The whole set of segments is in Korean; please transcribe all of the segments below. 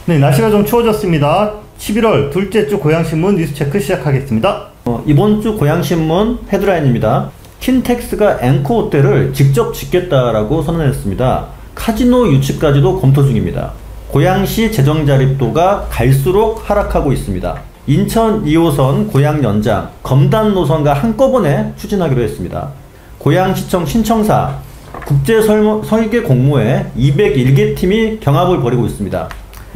네, 날씨가 좀 추워졌습니다. 11월 둘째 주 고양신문 뉴스체크 시작하겠습니다. 이번 주 고양신문 헤드라인입니다. 킨텍스가 앵커 호텔을 직접 짓겠다라고 선언했습니다. 카지노 유치까지도 검토 중입니다. 고양시 재정자립도가 갈수록 하락하고 있습니다. 인천 2호선 고양 연장, 검단 노선과 한꺼번에 추진하기로 했습니다. 고양시청 신청사, 국제설계 공모에 201개 팀이 경합을 벌이고 있습니다.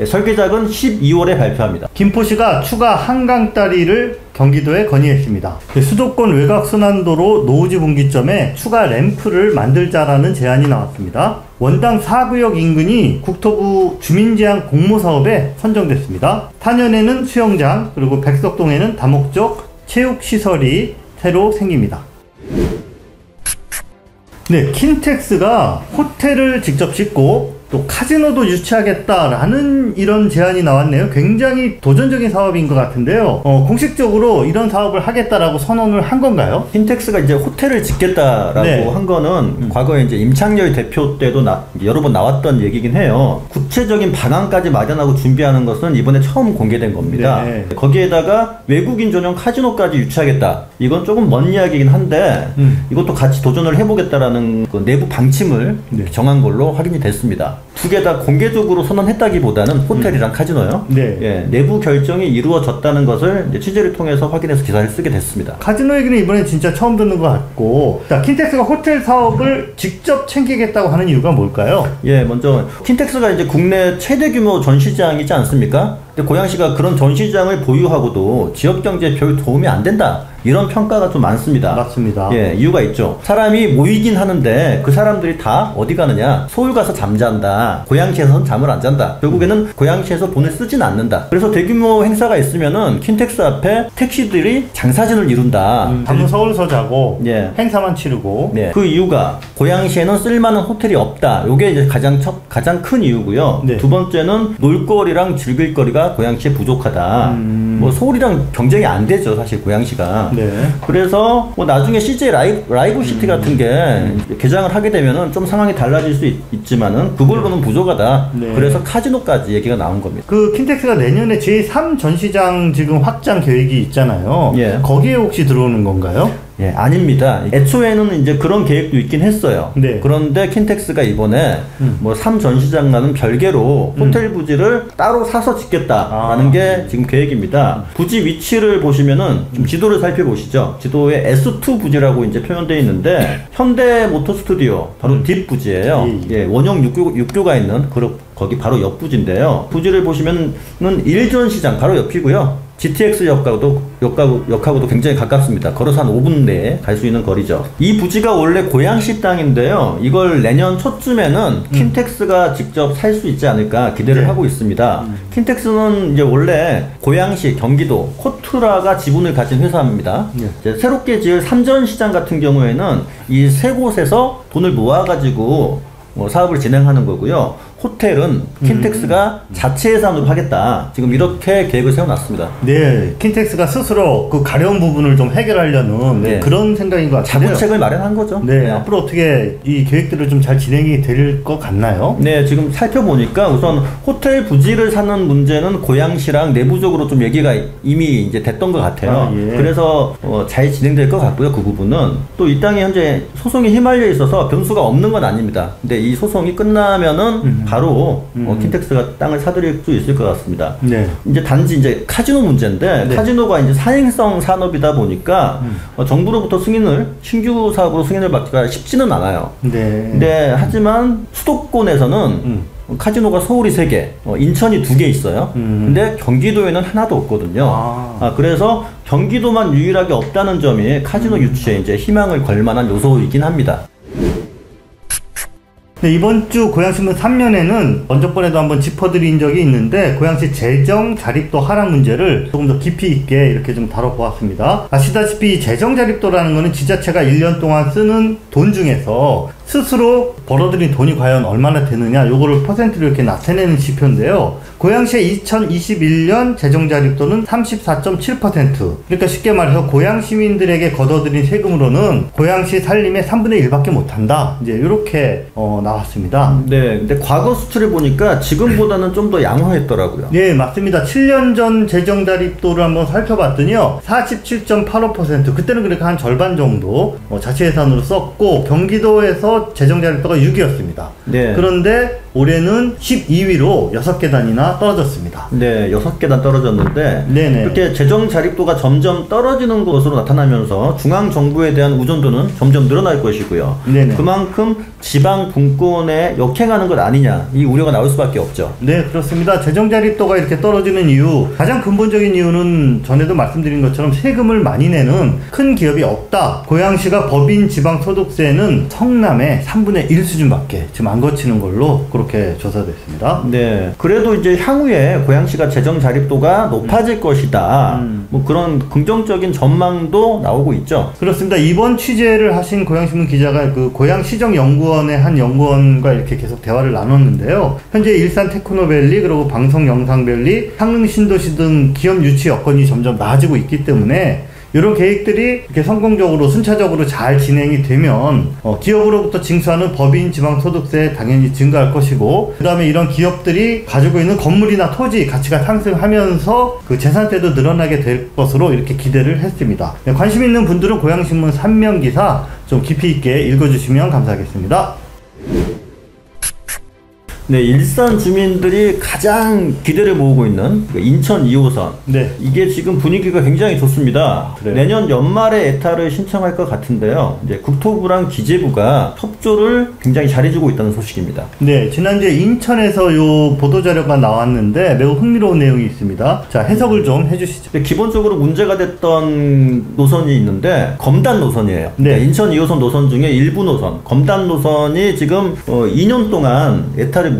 설계작은 12월에 발표합니다. 김포시가 추가 한강다리를 경기도에 건의했습니다. 수도권 외곽순환도로 노우지 분기점에 추가 램프를 만들자라는 제안이 나왔습니다. 원당 4구역 인근이 국토부 주민제한 공모사업에 선정됐습니다. 탄현에는 수영장, 그리고 백석동에는 다목적 체육시설이 새로 생깁니다. 네, 킨텍스가 호텔을 직접 짓고 또 카지노도 유치하겠다라는 이런 제안이 나왔네요. 굉장히 도전적인 사업인 것 같은데요. 공식적으로 이런 사업을 하겠다라고 선언을 한 건가요? 킨텍스가 이제 호텔을 짓겠다라고 네. 한 거는 과거에 이제 임창열 대표 때도 여러 번 나왔던 얘기긴 해요. 구체적인 방안까지 마련하고 준비하는 것은 이번에 처음 공개된 겁니다. 네. 거기에다가 외국인 전용 카지노까지 유치하겠다. 이건 조금 먼 이야기긴 한데 이것도 같이 도전을 해보겠다라는 그 내부 방침을 정한 걸로 확인이 됐습니다. 두 개 다 공개적으로 선언했다기보다는 호텔이랑 카지노요. 네. 예, 내부 결정이 이루어졌다는 것을 이제 취재를 통해서 확인해서 기사를 쓰게 됐습니다. 카지노 얘기는 이번에 진짜 처음 듣는 것 같고, 자, 킨텍스가 호텔 사업을 직접 챙기겠다고 하는 이유가 뭘까요? 예, 먼저 킨텍스가 이제 국내 최대 규모 전시장이지 않습니까? 근데 고양시가 그런 전시장을 보유하고도 지역 경제에 별 도움이 안 된다. 이런 평가가 좀 많습니다. 맞습니다. 예, 이유가 있죠. 사람이 모이긴 하는데 그 사람들이 다 어디 가느냐? 서울 가서 잠잔다. 고양시에서는 잠을 안 잔다. 결국에는 고양시에서 돈을 쓰진 않는다. 그래서 대규모 행사가 있으면은 킨텍스 앞에 택시들이 장사진을 이룬다. 밤은 서울서 자고 예. 행사만 치르고. 네. 그 이유가 고양시에는 쓸만한 호텔이 없다. 요게 이제 가장 큰 이유고요. 네. 두 번째는 놀거리랑 즐길 거리가 고양시에 부족하다. 뭐 서울이랑 경쟁이 안 되죠, 사실 고양시가. 네. 그래서 뭐 나중에 CJ 라이브 시티 같은 게 개장을 하게 되면은 좀 상황이 달라질 수 있지만은 그걸로는 부족하다. 네. 그래서 카지노까지 얘기가 나온 겁니다. 그 킨텍스가 내년에 제3 전시장 지금 확장 계획이 있잖아요. 예. 거기에 혹시 들어오는 건가요? 예, 아닙니다. 애초에는 이제 그런 계획도 있긴 했어요. 네. 그런데 킨텍스가 이번에 뭐 3전시장과는 별개로 호텔 부지를 따로 사서 짓겠다라는 게 지금 계획입니다. 부지 위치를 보시면은 좀 지도를 살펴보시죠. 지도에 S2 부지라고 이제 표현되어 있는데 현대 모터 스튜디오 바로 뒷 부지예요. 예, 원형 육교가 있는 거기 바로 옆 부지인데요. 부지를 보시면은 1전 시장 바로 옆이고요. GTX 역하고도 굉장히 가깝습니다. 걸어서 한 5분 내에 갈 수 있는 거리죠. 이 부지가 원래 고양시 땅인데요. 이걸 내년 초쯤에는 킨텍스가 직접 살 수 있지 않을까 기대를 하고 있습니다. 킨텍스는 이제 원래 고양시, 경기도, 코투라가 지분을 가진 회사입니다. 이제 새롭게 지을 3전 시장 같은 경우에는 이 세 곳에서 돈을 모아가지고 사업을 진행하는 거고요. 호텔은 킨텍스가 자체 예산으로 하겠다. 지금 이렇게 계획을 세워놨습니다. 네, 킨텍스가 스스로 그 가려운 부분을 좀 해결하려는 네. 그런 생각인 것 같아요. 자구책을 마련한 거죠. 네, 앞으로 어떻게 이 계획들을 좀 잘 진행이 될 것 같나요? 네, 지금 살펴보니까 우선 호텔 부지를 사는 문제는 고양시랑 내부적으로 좀 얘기가 이미 이제 됐던 것 같아요. 예. 그래서 잘 진행될 것 같고요. 그 부분은 또 이 땅에 현재 소송이 휘말려 있어서 변수가 없는 건 아닙니다. 근데 이 소송이 끝나면은 바로 킨텍스가 땅을 사들일 수 있을 것 같습니다. 네. 이제 단지 이제 카지노 문제인데 카지노가 이제 사행성 산업이다 보니까 정부로부터 신규 사업으로 승인을 받기가 쉽지는 않아요. 네. 근데 하지만 수도권에서는 카지노가 서울이 3개, 인천이 2개 있어요. 근데 경기도에는 하나도 없거든요. 그래서 경기도만 유일하게 없다는 점이 카지노 유치에 이제 희망을 걸 만한 요소이긴 합니다. 네, 이번 주 고양신문 3면에는 언저번에도 한번 짚어드린 적이 있는데 고양시 재정 자립도 하락 문제를 조금 더 깊이 있게 이렇게 좀 다뤄보았습니다. 아시다시피 재정 자립도라는 것은 지자체가 1년 동안 쓰는 돈 중에서 스스로 벌어들인 돈이 과연 얼마나 되느냐 요거를 퍼센트로 이렇게 나타내는 지표인데요. 고양시의 2021년 재정자립도는 34.7%. 그러니까 쉽게 말해서 고양 시민들에게 걷어들인 세금으로는 고양시 살림의 3분의 1밖에 못한다. 이제 이렇게 나왔습니다. 네, 근데 과거 수출을 보니까 지금보다는 좀 더 양호했더라고요. 네, 맞습니다. 7년 전 재정자립도를 한번 살펴봤더니요, 47.85%. 그때는 그러니까 한 절반 정도 자치예산으로 썼고 경기도에서 재정자립도가 6위였습니다. 네. 그런데 올해는 12위로 6계단이나 떨어졌습니다. 네, 6계단 떨어졌는데 네네. 이렇게 재정 자립도가 점점 떨어지는 것으로 나타나면서 중앙 정부에 대한 의존도는 점점 늘어날 것이고요. 네네. 그만큼 지방 분권에 역행하는 것 아니냐, 이 우려가 나올 수밖에 없죠. 네, 그렇습니다. 재정 자립도가 이렇게 떨어지는 이유, 가장 근본적인 이유는 전에도 말씀드린 것처럼 세금을 많이 내는 큰 기업이 없다. 고양시가 법인 지방소득세는 성남의 3분의 1 수준밖에 지금 안 거치는 걸로 그렇게 조사됐습니다. 네, 그래도 이제 향후에 고양시가 재정 자립도가 높아질 것이다. 뭐 그런 긍정적인 전망도 나오고 있죠. 그렇습니다. 이번 취재를 하신 고양신문 기자가 그 고양시정연구원의 한 연구원과 이렇게 계속 대화를 나눴는데요. 현재 일산 테크노밸리 그리고 방송영상밸리, 상릉신도시 등 기업 유치 여건이 점점 나아지고 있기 때문에 이런 계획들이 이렇게 성공적으로 순차적으로 잘 진행이 되면 기업으로부터 징수하는 법인 지방소득세 당연히 증가할 것이고, 그 다음에 이런 기업들이 가지고 있는 건물이나 토지 가치가 상승하면서 그 재산세도 늘어나게 될 것으로 이렇게 기대를 했습니다. 네, 관심 있는 분들은 고양신문 3면 기사 좀 깊이 있게 읽어주시면 감사하겠습니다. 네, 일산 주민들이 가장 기대를 모으고 있는 인천 2호선. 네. 이게 지금 분위기가 굉장히 좋습니다. 그래요? 내년 연말에 에타를 신청할 것 같은데요. 이제 국토부랑 기재부가 협조를 굉장히 잘해주고 있다는 소식입니다. 네, 지난주에 인천에서 요 보도자료가 나왔는데 매우 흥미로운 내용이 있습니다. 자, 해석을 좀 해주시죠. 기본적으로 문제가 됐던 노선이 있는데 검단 노선이에요. 네. 그러니까 인천 2호선 노선 중에 일부 노선, 검단 노선이 지금 2년 동안 에타를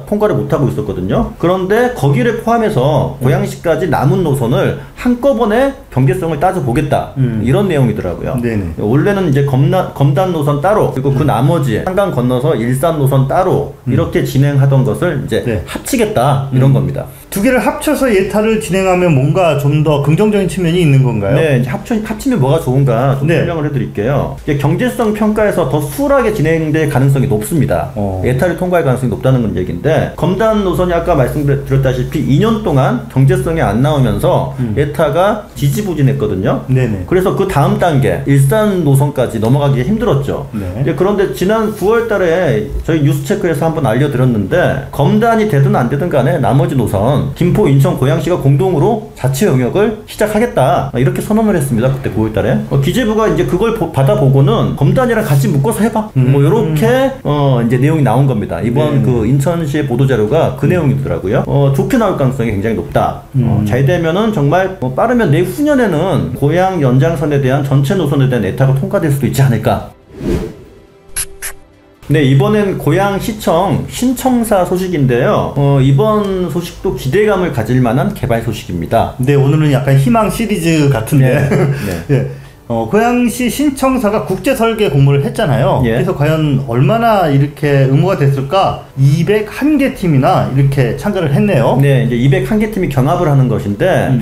통과를 못하고 있었거든요. 그런데 거기를 포함해서 고양시까지 남은 노선을 한꺼번에 경제성을 따져보겠다. 이런 내용이더라고요. 네네. 원래는 이제 검단 노선 따로, 그리고 그 나머지 한강 건너서 일산 노선 따로 이렇게 진행하던 것을 이제 네. 합치겠다. 이런 겁니다. 두 개를 합쳐서 예타를 진행하면 뭔가 좀 더 긍정적인 측면이 있는 건가요? 네, 이제 합치면 뭐가 좋은가 좀 네. 설명을 해드릴게요. 이제 경제성 평가에서 더 수월하게 진행될 가능성이 높습니다. 예타를 통과할 가능성이 높다는 건 얘기인데, 검단 노선이 아까 말씀드렸다시피 2년 동안 경제성이 안 나오면서 예타가 지지부진했거든요. 네네. 그래서 그 다음 단계 일산 노선까지 넘어가기 힘들었죠. 네. 이제 그런데 지난 9월달에 저희 뉴스체크에서 한번 알려드렸는데, 검단이 되든 안 되든 간에 나머지 노선 김포, 인천, 고양시가 공동으로 자치 영역을 시작하겠다 이렇게 선언을 했습니다. 그때 9월달에 기재부가 이제 그걸 받아보고는 검단이랑 같이 묶어서 해봐 뭐 이렇게 이제 내용이 나온 겁니다. 이번 그 인천시의 보도자료가 그 내용이더라고요. 좋게 나올 가능성이 굉장히 높다. 잘 되면은 정말 빠르면 내후년에는 고양 연장선에 대한 전체 노선에 대한 에타가 통과될 수도 있지 않을까. 네, 이번엔 고양시청 신청사 소식인데요. 이번 소식도 기대감을 가질 만한 개발 소식입니다. 네, 오늘은 약간 희망 시리즈 같은데. 네. 네. 고양시 신청사가 국제설계 공모를 했잖아요. 예. 그래서 과연 얼마나 이렇게 의무가 됐을까? 201개 팀이나 이렇게 참가를 했네요. 네, 이제 201개 팀이 경합을 하는 것인데,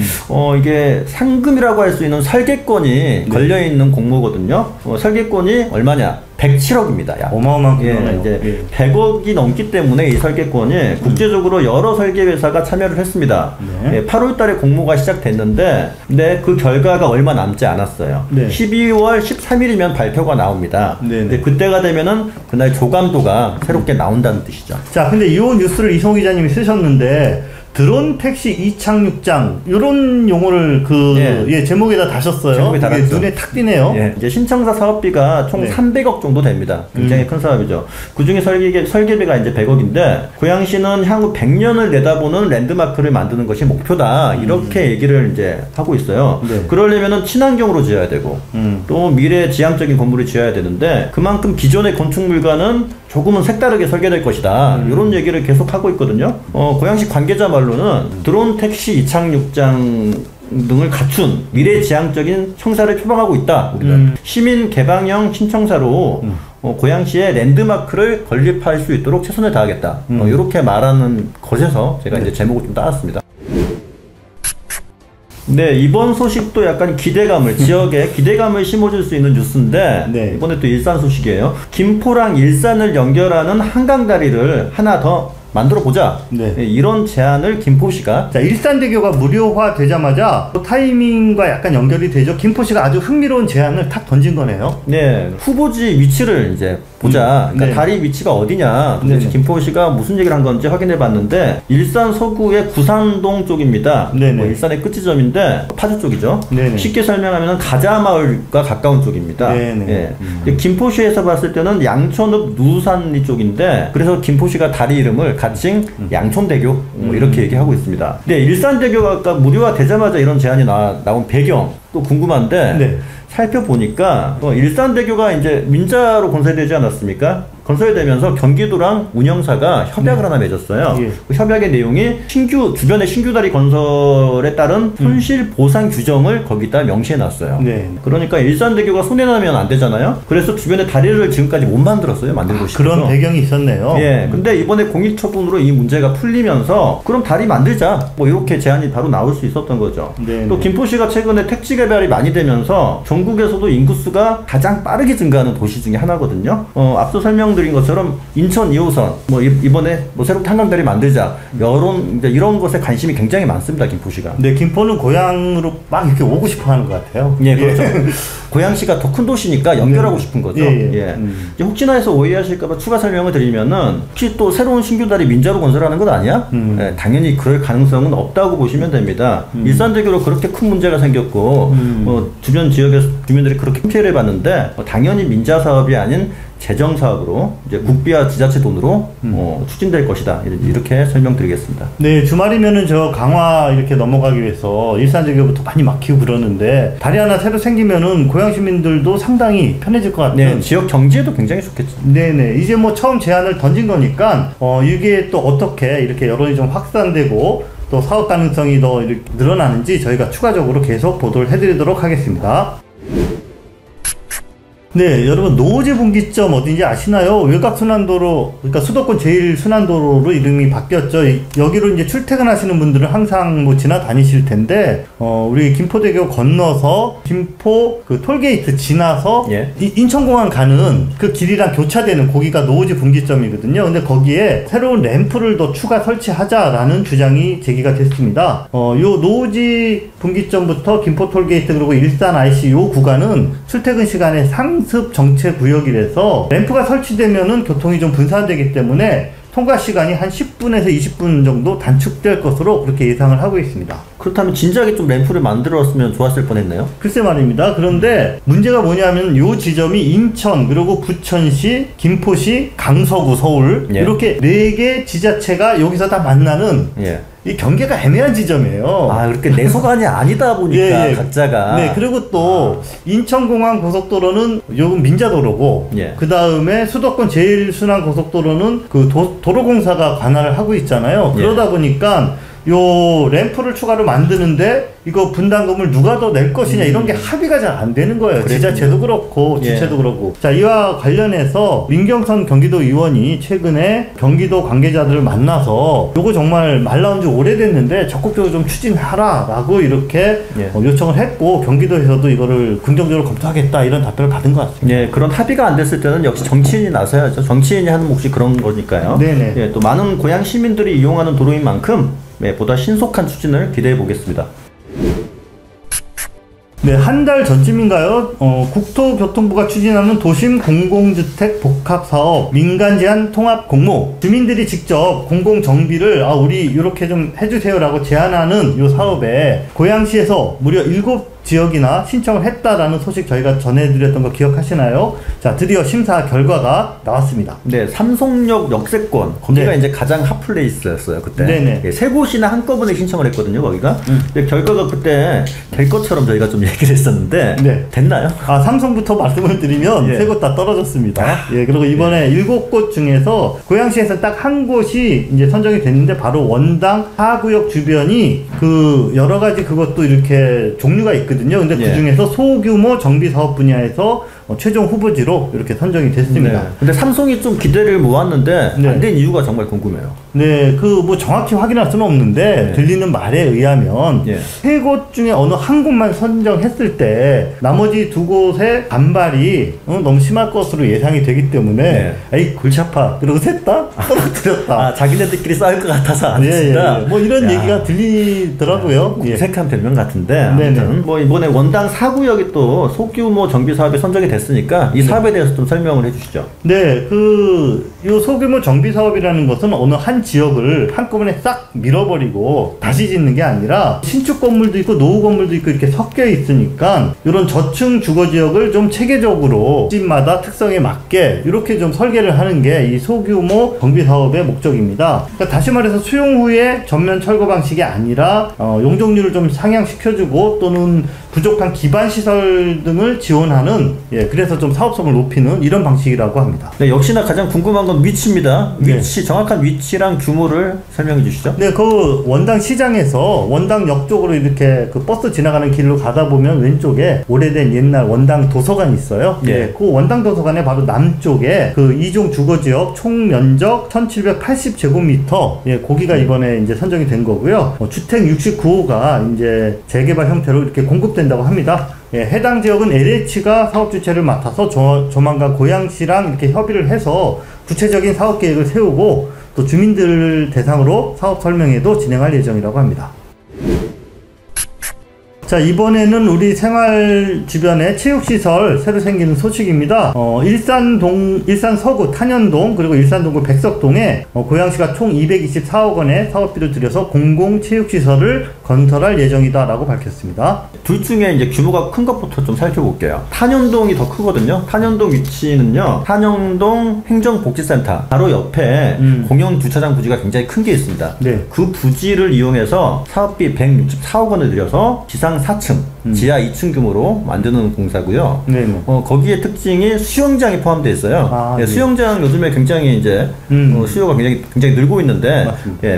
이게 상금이라고 할 수 있는 설계권이 걸려있는 공모거든요. 설계권이 얼마냐? 107억입니다. 약. 어마어마한 예, 거네요. 이제 100억이 넘기 때문에 이 설계권이 국제적으로 여러 설계 회사가 참여를 했습니다. 네. 예, 8월 달에 공모가 시작됐는데, 근데 그 결과가 얼마 남지 않았어요. 네. 12월 13일이면 발표가 나옵니다. 네, 네. 근데 그때가 되면은 그날 조감도가 새롭게 나온다는 뜻이죠. 자, 근데 이 뉴스를 이성호 기자님이 쓰셨는데, 드론 택시 이착륙장 이런 용어를 제목에다 다셨어요. 제목에 달았죠. 눈에 탁 띄네요. 예, 이제 신청사 사업비가 총 300억 정도 됩니다. 굉장히 큰 사업이죠. 그 중에 설계비가 이제 100억인데, 고양시는 향후 100년을 내다보는 랜드마크를 만드는 것이 목표다. 이렇게 얘기를 이제 하고 있어요. 네. 그러려면은 친환경으로 지어야 되고, 또 미래 지향적인 건물을 지어야 되는데, 그만큼 기존의 건축 물과는 조금은 색다르게 설계될 것이다. 이런 얘기를 계속 하고 있거든요. 고양시 관계자 말로는 드론 택시 이착륙장 등을 갖춘 미래지향적인 청사를 표방하고 있다. 우리가 시민 개방형 신청사로 고양시에 랜드마크를 건립할 수 있도록 최선을 다하겠다. 이렇게 말하는 것에서 제가 이제 제목을 좀 따왔습니다. 네, 이번 소식도 약간 지역에 기대감을 심어줄 수 있는 뉴스인데, 네. 이번에 또 일산 소식이에요. 김포랑 일산을 연결하는 한강다리를 하나 더 만들어 보자. 네. 이런 제안을 김포시가. 자, 일산대교가 무료화 되자마자 또 타이밍과 약간 연결이 되죠. 김포시가 아주 흥미로운 제안을 탁 던진 거네요. 네. 후보지 위치를 이제 보자. 그러니까 네. 다리 위치가 어디냐. 도대체 김포시가 무슨 얘기를 한 건지 확인해 봤는데, 일산 서구의 구산동 쪽입니다. 뭐 일산의 끝지점인데 파주 쪽이죠. 네네. 쉽게 설명하면 가자마을과 가까운 쪽입니다. 예. 김포시에서 봤을 때는 양천읍 누산리 쪽인데, 그래서 김포시가 다리 이름을 가칭 양촌대교 이렇게 얘기하고 있습니다. 근데 일산대교가 아까 무료화 되자마자 이런 제안이 나온 배경 또 궁금한데, 네. 살펴보니까 일산대교가 이제 민자로 건설되지 않았습니까? 건설되면서 경기도랑 운영사가 협약을 하나 맺었어요. 예. 그 협약의 내용이 주변의 신규다리 건설에 따른 손실 보상 규정을 거기다 명시해놨어요. 네. 그러니까 일산대교가 손해나면 안 되잖아요. 그래서 주변에 다리를 지금까지 못 만들었어요. 만들고 싶어서. 그런 배경이 있었네요. 예. 근데 이번에 공익처분으로 이 문제가 풀리면서 그럼 다리 만들자. 뭐 이렇게 제안이 바로 나올 수 있었던 거죠. 네네. 또 김포시가 최근에 택지 개발이 많이 되면서 전국에서도 인구수가 가장 빠르게 증가하는 도시 중에 하나거든요. 앞서 설명드린 것처럼 인천 2호선, 뭐 이번에 뭐 새롭게 한강다리 만들자, 이런 것에 관심이 굉장히 많습니다. 김포시가. 네, 김포는 고향으로 막 이렇게 오고 싶어하는 것 같아요. 예, 그렇죠. 고양시가 더 큰 도시니까 연결하고 싶은 거죠. 예. 혹시나 해서 오해하실까봐 추가 설명을 드리면은, 혹시 또 새로운 신규다리 민자로 건설하는 것 아니야? 예, 당연히 그럴 가능성은 없다고 보시면 됩니다. 일산대교로 그렇게 큰 문제가 생겼고, 주변 지역의 주민들이 그렇게 피해를 봤는데, 당연히 민자 사업이 아닌 재정 사업으로 이제 국비와 지자체 돈으로 추진될 것이다. 이렇게 설명드리겠습니다. 네, 주말이면은 저 강화 이렇게 넘어가기 위해서 일산대교부터 많이 막히고 그러는데, 다리 하나 새로 생기면은 고양 시민들도 상당히 편해질 것 같은. 네, 지역 경제도 굉장히 좋겠죠. 네네. 이제 뭐 처음 제안을 던진 거니까 이게 또 어떻게 이렇게 여론이 좀 확산되고 또 사업 가능성이 더 이렇게 늘어나는지 저희가 추가적으로 계속 보도를 해드리도록 하겠습니다. 네, 여러분 노오지 분기점 어딘지 아시나요? 외곽순환도로, 그러니까 수도권 제1순환도로로 이름이 바뀌었죠. 여기로 이제 출퇴근하시는 분들은 항상 뭐 지나다니실 텐데, 우리 김포대교 건너서 김포 그 톨게이트 지나서 예. 인천공항 가는 그 길이랑 교차되는 거기가 노오지 분기점이거든요. 근데 거기에 새로운 램프를 더 추가 설치하자라는 주장이 제기가 됐습니다. 요 노오지 분기점부터 김포 톨게이트 그리고 일산 IC 요 구간은 출퇴근 시간에 상습 정체 구역이라서 램프가 설치되면은 교통이 좀 분산되기 때문에 통과 시간이 한 10분에서 20분 정도 단축될 것으로 그렇게 예상을 하고 있습니다. 그렇다면 진작에 좀 램프를 만들었으면 좋았을 뻔했네요. 글쎄 말입니다. 그런데 문제가 뭐냐면 요 지점이 인천, 그리고 부천시, 김포시, 강서구, 서울 예. 이렇게 4개 지자체가 여기서 다 만나는 예. 이 경계가 애매한 지점이에요. 아, 그렇게 내소간이 아니다 보니까 예, 예. 각자가. 네, 그리고 또 인천공항 고속도로는 요금 민자도로고, 예. 그 다음에 수도권 제1순환 고속도로는 그 도로공사가 관할을 하고 있잖아요. 그러다 예. 보니까 요 램프를 추가로 만드는데 이거 분담금을 누가 더 낼 것이냐 이런 게 합의가 잘 안 되는 거예요. 그랬군요. 지자체도 그렇고 지체도 예. 그렇고. 자, 이와 관련해서 민경선 경기도 의원이 최근에 경기도 관계자들을 만나서 요거 정말 말 나온 지 오래됐는데 적극적으로 좀 추진하라 라고 이렇게 예. 요청을 했고, 경기도에서도 이거를 긍정적으로 검토하겠다 이런 답변을 받은 것 같습니다. 예, 그런 합의가 안 됐을 때는 역시 정치인이 나서야죠. 정치인이 하는 몫이 그런 거니까요. 네네. 예, 또 많은 고향 시민들이 이용하는 도로인 만큼 네, 보다 신속한 추진을 기대해 보겠습니다. 네, 한 달 전쯤인가요? 국토교통부가 추진하는 도심 공공주택 복합사업 민간 제한 통합 공모, 주민들이 직접 공공정비를 우리 이렇게 좀 해주세요라고 제안하는 이 사업에 고양시에서 무려 지역이나 신청을 했다라는 소식 저희가 전해드렸던 거 기억하시나요? 자, 드디어 심사 결과가 나왔습니다. 네, 삼성역 역세권 거기가 네. 이제 가장 핫플레이스였어요 그때. 네네. 예, 세 곳이나 한꺼번에 신청을 했거든요 거기가. 근데 결과가 그때 될 것처럼 저희가 좀 얘기를 했었는데 네. 됐나요? 아, 삼성부터 말씀을 드리면 예. 세 곳 다 떨어졌습니다. 예, 그리고 이번에 7곳 중에서 고양시에서 딱 한 곳이 이제 선정이 됐는데 바로 원당 4구역 주변이 그 여러 가지 그것도 이렇게 종류가 있거든요. 근데 그 중에서 소규모 정비 사업 분야에서 최종 후보지로 이렇게 선정이 됐습니다. 네. 근데 삼성이 좀 기대를 모았는데 네. 안 된 이유가 정말 궁금해요. 네, 그 뭐 정확히 확인할 수는 없는데 들리는 말에 의하면 세 곳 중에 어느 한 곳만 선정했을 때 나머지 두 곳의 반발이 너무 심할 것으로 예상이 되기 때문에 에이 골치 아파 그러고 셋 다 떨어뜨렸다. 아, 자기네들끼리 싸울 것 같아서 안 했다. 뭐 이런 얘기가 들리더라고요. 궁색한 변명 같은데 네네. 아무튼 뭐 이번에 원당 4구역이 또 소규모 정비 사업에 선정이 됐으니까 이 사업에 대해서 좀 설명을 해주시죠. 네, 요 소규모 정비 사업이라는 것은 어느 한 지역을 한꺼번에 싹 밀어버리고 다시 짓는 게 아니라 신축 건물도 있고 노후 건물도 있고 이렇게 섞여 있으니까 이런 저층 주거 지역을 좀 체계적으로 집마다 특성에 맞게 이렇게 좀 설계를 하는 게 이 소규모 정비 사업의 목적입니다. 그러니까 다시 말해서 수용 후에 전면 철거 방식이 아니라 용적률을 좀 상향시켜주고 또는 부족한 기반 시설 등을 지원하는 그래서 좀 사업성을 높이는 이런 방식이라고 합니다. 네, 역시나 가장 궁금한 건 위치입니다. 위치, 정확한 위치랑 규모를 설명해 주시죠. 네, 그 원당 시장에서 원당역 쪽으로 이렇게 그 버스 지나가는 길로 가다 보면 왼쪽에 오래된 옛날 원당 도서관이 있어요. 네, 그 원당 도서관의 바로 남쪽에 그 2종 주거지역 총 면적 1780제곱미터, 거기가 이번에 이제 선정이 된 거고요. 주택 69호가 이제 재개발 형태로 이렇게 공급된다고 합니다. 해당 지역은 LH가 사업 주체를 맡아서 조만간 고양시랑 이렇게 협의를 해서 구체적인 사업 계획을 세우고 또 주민들 대상으로 사업 설명회도 진행할 예정이라고 합니다. 자, 이번에는 우리 생활 주변에 체육시설 새로 생기는 소식입니다. 일산 서구 탄현동 그리고 일산 동구 백석동에 고양시가 총 224억 원의 사업비를 들여서 공공체육시설을 건설할 예정이다 라고 밝혔습니다. 둘 중에 이제 규모가 큰 것부터 좀 살펴볼게요. 탄현동이 더 크거든요. 탄현동 위치는요, 탄현동 행정복지센터 바로 옆에 공영 주차장 부지가 굉장히 큰 게 있습니다. 네. 그 부지를 이용해서 사업비 164억 원을 들여서 지상 4층, 지하 2층 규모로 만드는 공사고요. 네네. 거기에 특징이 수영장이 포함되어 있어요. 네. 수영장 요즘에 굉장히 이제 수요가 굉장히 늘고 있는데,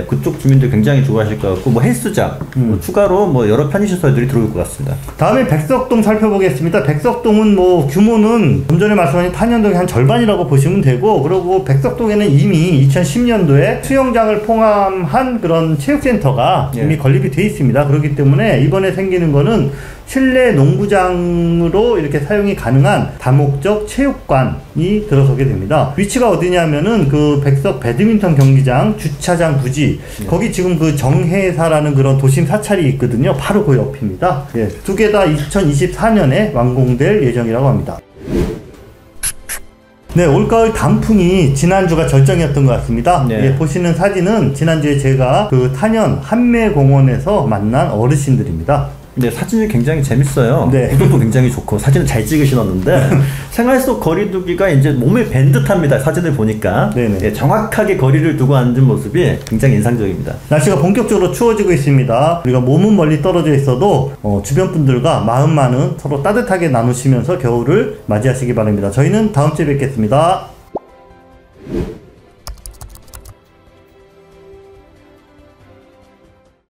그쪽 주민들 굉장히 좋아하실 것 같고, 뭐 헬스장, 추가로 뭐 여러 편의시설들이 들어올 것 같습니다. 다음에 백석동 살펴보겠습니다. 백석동은 뭐 규모는 좀 전에 말씀하신 탄현동의 한 절반이라고 보시면 되고, 그리고 백석동에는 이미 2010년도에 수영장을 포함한 그런 체육센터가 이미 건립이 되어 있습니다. 그렇기 때문에 이번에 생기는 거는 실내 농구장으로 이렇게 사용이 가능한 다목적 체육관이 들어서게 됩니다. 위치가 어디냐면은 그 백석 배드민턴 경기장 주차장 부지, 거기 지금 그 정해사라는 그런 도심 사찰이 있거든요. 바로 그 옆입니다. 두 개 다 2024년에 완공될 예정이라고 합니다. 네, 올가을 단풍이 지난주가 절정이었던 것 같습니다. 보시는 사진은 지난주에 제가 그 탄현 한매공원에서 만난 어르신들입니다. 네, 사진이 굉장히 재밌어요. 구도도 굉장히 좋고 사진을 잘 찍으시는데 생활 속 거리두기가 이제 몸에 밴 듯합니다. 사진을 보니까 정확하게 거리를 두고 앉은 모습이 굉장히 인상적입니다. 날씨가 본격적으로 추워지고 있습니다. 우리가 몸은 멀리 떨어져 있어도 주변 분들과 마음만은 서로 따뜻하게 나누시면서 겨울을 맞이하시기 바랍니다. 저희는 다음 주에 뵙겠습니다.